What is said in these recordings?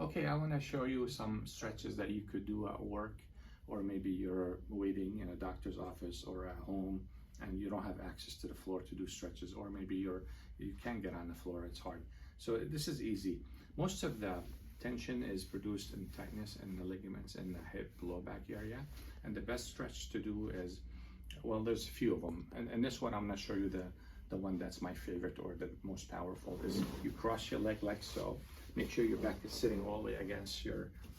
Okay, I want to show you some stretches that you could do at work, or maybe you're waiting in a doctor's office or at home and you don't have access to the floor to do stretches, or maybe you can't get on the floor, it's hard. So this is easy. Most of the tension is produced in tightness in the ligaments in the hip, low back area. And the best stretch to do is, well, there's a few of them. And this one, I'm gonna show you the one that's my favorite or the most powerful, is you cross your leg like so. Make sure your back is sitting all the way against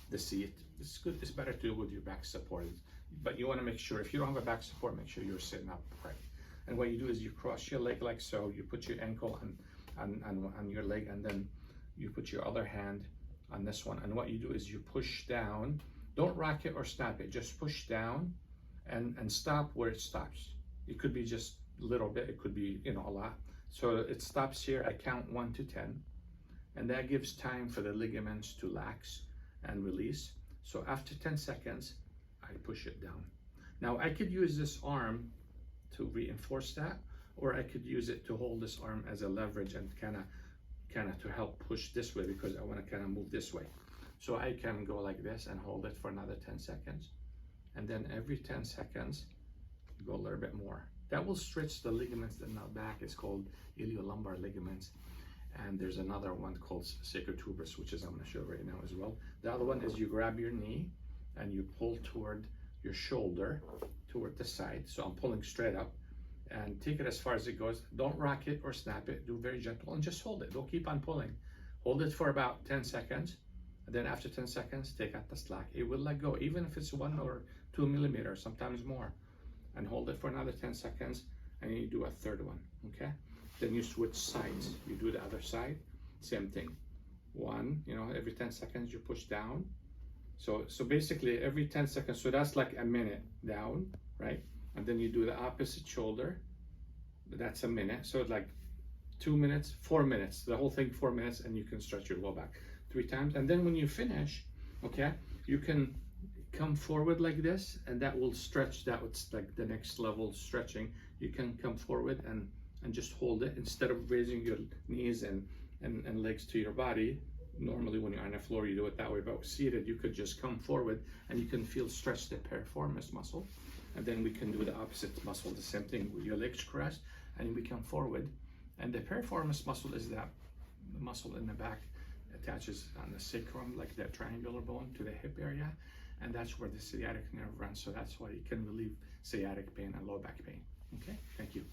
the seat. It's good, it's better to do with your back supported. But you wanna make sure, if you don't have a back support, make sure you're sitting up right. And what you do is you cross your leg like so, you put your ankle on your leg, and then you put your other hand on this one. And what you do is you push down. Don't rock it or stop it, just push down and stop where it stops. It could be just a little bit, it could be, you know, a lot. So it stops here, I count 1 to 10. And that gives time for the ligaments to lax and release. So after 10 seconds, I push it down. Now I could use this arm to reinforce that, or I could use it to hold this arm as a leverage and kind of to help push this way, because I want to kind of move this way. So I can go like this and hold it for another 10 seconds. And then every 10 seconds, go a little bit more. That will stretch the ligaments in the back. It's called iliolumbar ligaments. And there's another one called sacral tuberous, which is I'm going to show right now as well. The other one is you grab your knee and you pull toward your shoulder, toward the side. So I'm pulling straight up, and take it as far as it goes. Don't rock it or snap it. Do very gentle and just hold it. Don't keep on pulling. Hold it for about 10 seconds. And then after 10 seconds, take out the slack. It will let go, even if it's 1 or 2 millimeters, sometimes more. And hold it for another 10 seconds, and you do a third one, okay? Then you switch sides. You do the other side, same thing. 1, you know, every 10 seconds you push down. So basically every 10 seconds, so that's like a minute down, right? And then you do the opposite shoulder, that's a minute. So it's like 2 minutes, 4 minutes, the whole thing 4 minutes, and you can stretch your low back 3 times. And then when you finish, okay, you can come forward like this, and that will stretch. That would like the next level stretching. You can come forward and just hold it instead of raising your knees and legs to your body. Normally when you're on the floor you do it that way, but seated you could just come forward and you can feel stretch the piriformis muscle. And then we can do the opposite muscle, the same thing with your legs crossed, and we come forward. And the piriformis muscle is that muscle in the back, attaches on the sacrum, like that triangular bone, to the hip area, and that's where the sciatic nerve runs. So that's why it can relieve sciatic pain and low back pain. Okay, thank you.